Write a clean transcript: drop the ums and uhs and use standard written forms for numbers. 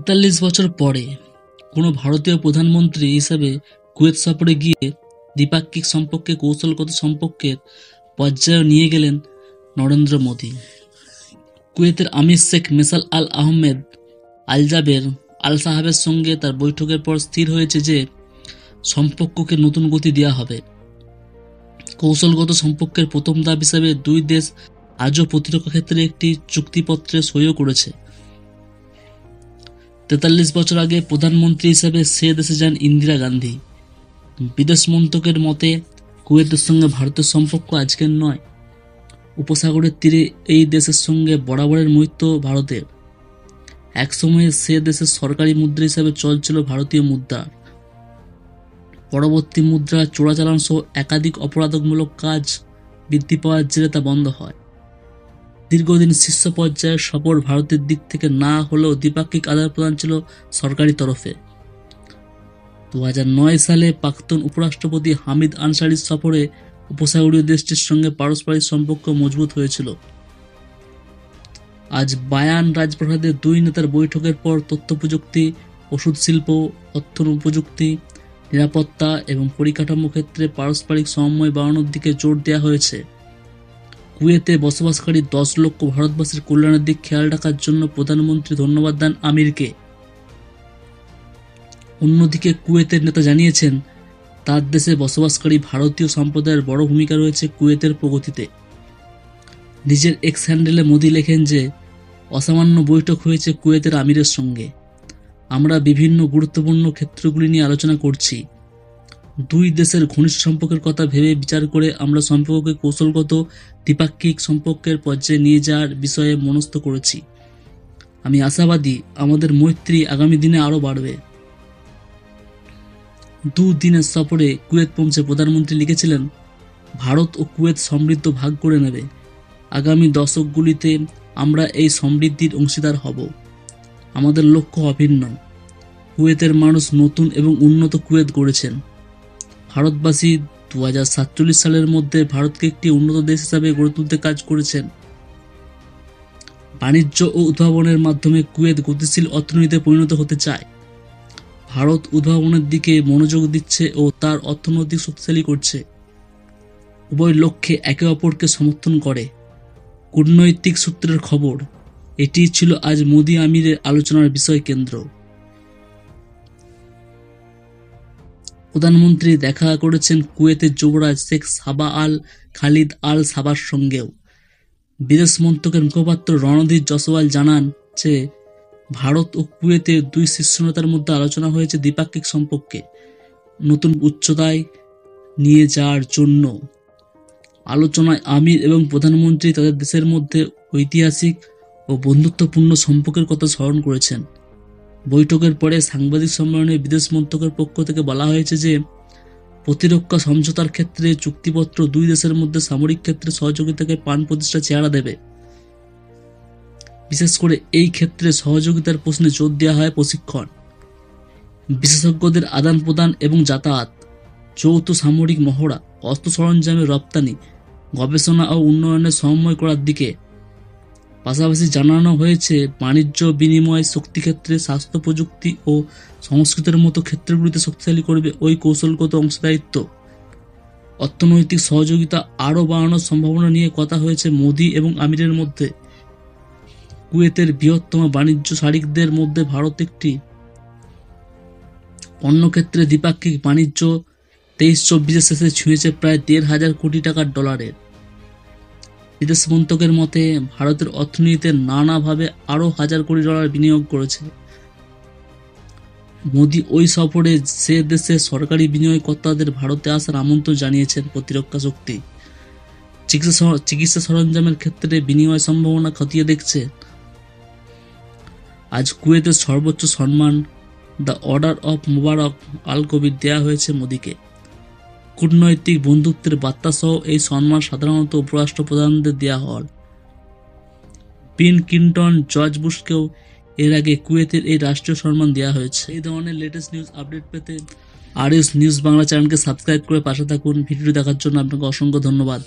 ৪৩ বছর পরে কোনো ভারতীয় প্রধানমন্ত্রী হিসাবে কুয়েত সফরে গিয়ে দ্বিপাক্ষিক সম্পর্কে কৌশলগত সম্পর্কের পর্যায়ে নিয়ে গেলেন নরেন্দ্র মোদী। কুয়েতের আমির শেখ মেসাল আল আহমেদ আল জাবের আল সাহাবের সঙ্গে তার বৈঠকের পর স্থির হয়েছে যে সম্পর্ককে নতুন গতি দেওয়া হবে। কৌশলগত সম্পর্কের প্রথম ধাপ হিসাবে দুই দেশ আজও প্রতিরক্ষা ক্ষেত্রে একটি চুক্তিপত্রে সইও করেছে। ৪৩ বছর আগে প্রধানমন্ত্রী হিসাবে সে দেশে যান ইন্দিরা গান্ধী। বিদেশ মন্ত্রকের মতে কুয়েতের সঙ্গে ভারতের সম্পর্ক আজকের নয়, উপসাগরের তীরে এই দেশের সঙ্গে বরাবরের মৈত্র ভারতের। একসময়ে সে দেশের সরকারি মুদ্রা হিসাবে চলছিল ভারতীয় মুদ্রা। পরবর্তী মুদ্রা চোরাচালান সহ একাধিক অপরাধমূলক কাজ বৃদ্ধি পাওয়ার জেরে তা বন্ধ হয়। দীর্ঘদিন শীর্ষ পর্যায়ের সফর ভারতের দিক থেকে না হলেও দ্বিপাক্ষিক আদান প্রদান ছিল সরকারি তরফে। 2009 সালে প্রাক্তন উপরাষ্ট্রপতি হামিদ আনসারির সফরে উপসাগরীয় দেশটির সঙ্গে পারস্পরিক সম্পর্ক মজবুত হয়েছিল। আজ বায়ান রাজপ্রাসাদের দুই নেতার বৈঠকের পর তথ্য প্রযুক্তি, ওষুধ শিল্প, অর্থ প্রযুক্তি, নিরাপত্তা এবং পরিকাঠামো ক্ষেত্রে পারস্পরিক সমন্বয় বাড়ানোর দিকে জোর দেওয়া হয়েছে। কুয়েতে বসবাসকারী 10 লক্ষ ভারতবাসীর কল্যাণের দিক খেয়াল রাখার জন্য প্রধানমন্ত্রী ধন্যবাদ দেন আমিরকে। অন্যদিকে কুয়েতের নেতা জানিয়েছেন তার দেশে বসবাসকারী ভারতীয় সম্প্রদায়ের বড় ভূমিকা রয়েছে কুয়েতের প্রগতিতে। নিজের এক্স হ্যান্ডেলে মোদি লেখেন যে অসামান্য বৈঠক হয়েছে কুয়েতের আমিরের সঙ্গে। আমরা বিভিন্ন গুরুত্বপূর্ণ ক্ষেত্রগুলি নিয়ে আলোচনা করছি। দুই দেশের ঘনিষ্ঠ সম্পর্কের কথা ভেবে বিচার করে আমরা সম্পর্ককে কৌশলগত দ্বিপাক্ষিক সম্পর্কের পর্যায়ে নিয়ে যাওয়ার বিষয়ে মনস্থ করেছি। আমি আশাবাদী আমাদের মৈত্রী আগামী দিনে আরও বাড়বে। দুদিনের সফরে কুয়েত পৌঁছে প্রধানমন্ত্রী লিখেছিলেন, ভারত ও কুয়েত সমৃদ্ধ ভাগ করে নেবে। আগামী দশকগুলিতে আমরা এই সমৃদ্ধির অংশীদার হব। আমাদের লক্ষ্য অভিন্ন। কুয়েতের মানুষ নতুন এবং উন্নত কুয়েত গড়েছেন। ভারতবাসী 2047 সালের মধ্যে ভারতকে একটি উন্নত দেশ হিসাবে গড়ে তুলতে কাজ করেছেন। বাণিজ্য ও উদ্ভাবনের মাধ্যমে কুয়েত গতিশীল অর্থনীতিতে পরিণত হতে চায়। ভারত উদ্ভাবনের দিকে মনোযোগ দিচ্ছে ও তার অর্থনৈতিক শক্তিশালী করছে। উভয় লক্ষ্যে একে অপরকে সমর্থন করে। কূটনৈতিক সূত্রের খবর, এটি ছিল আজ মোদি আমিরের আলোচনার বিষয় কেন্দ্র। প্রধানমন্ত্রী দেখা করেছেন কুয়েতের যুবরাজ শেখ সাবা আল খালিদ আল সাবার সঙ্গেও। বিদেশ মন্ত্রকের মুখপাত্র রণধীর জসওয়াল জানান যে ভারত ও কুয়েতের দুই শীর্ষ নেতার মধ্যে আলোচনা হয়েছে দ্বিপাক্ষিক সম্পর্কে নতুন উচ্চতায় নিয়ে যাওয়ার জন্য। আলোচনায় আমির এবং প্রধানমন্ত্রী তাদের দেশের মধ্যে ঐতিহাসিক ও বন্ধুত্বপূর্ণ সম্পর্কের কথা স্মরণ করেছেন। বৈঠকের পরে সাংবাদিক সম্মেলনে বিদেশ মন্ত্রকের পক্ষ থেকে বলা হয়েছে যে প্রতিরক্ষা সমঝোতার ক্ষেত্রে চুক্তিপত্র দুই দেশের মধ্যে সামরিক ক্ষেত্রে সহযোগিতাকে প্রাণ প্রতিষ্ঠা চেহারা দেবে। বিশেষ করে এই ক্ষেত্রে সহযোগিতার প্রশ্নে জোর দেওয়া হয় প্রশিক্ষণ, বিশেষজ্ঞদের আদান প্রদান এবং যাতায়াত, যৌথ সামরিক মহড়া, অস্ত্র সরঞ্জামের রপ্তানি, গবেষণা ও উন্নয়নের সমন্বয় করার দিকে। পাশাপাশি জানানো হয়েছে বাণিজ্য বিনিময়, শক্তিক্ষেত্রে, স্বাস্থ্য প্রযুক্তি ও সংস্কৃতির মতো ক্ষেত্রগুলিতে শক্তিশালী করবে ওই কৌশলগত অংশীদারিত্ব। অর্থনৈতিক সহযোগিতা আরও বাড়ানোর সম্ভাবনা নিয়ে কথা হয়েছে মোদি এবং আমিরের মধ্যে। কুয়েতের বৃহত্তম বাণিজ্য শারিকদের মধ্যে ভারত একটি। পণ্যক্ষেত্রে দ্বিপাক্ষিক বাণিজ্য 23-24 শেষে ছুঁয়েছে প্রায় 1,500 কোটি টাকার ডলারের। বিদেশ মন্ত্রকের মতে ভারতের অর্থনীতিতে নানাভাবে আরও 1,000 কোটি ডলার বিনিয়োগ করেছে। মোদি ওই সফরে সে দেশের সরকারি বিনিয়োগকর্তাদের ভারতে আসার আমন্ত্রণ জানিয়েছেন। প্রতিরক্ষা শক্তি, চিকিৎসা সরঞ্জামের ক্ষেত্রে বিনিময় সম্ভাবনা খতিয়ে দেখছে। আজ কুয়েতের সর্বোচ্চ সম্মান দ্য অর্ডার অফ মুবারক আল কবির দেয়া হয়েছে মোদিকে। কূটনৈতিক বন্ধুত্বের বার্তা সহ এই সম্মান সাধারণত উপরাষ্ট্রপ্রধানদের দেওয়া হয়। বিল ক্লিনটন, জর্জ বুশকেও এর আগে কুয়েতের এই রাষ্ট্রীয় সম্মান দেওয়া হয়েছে। এই ধরনের লেটেস্ট নিউজ আপডেট পেতে আরএস নিউজ বাংলা চ্যানেলকে সাবস্ক্রাইব করে পাশে থাকুন। ভিডিও দেখার জন্য আপনাকে অসংখ্য ধন্যবাদ।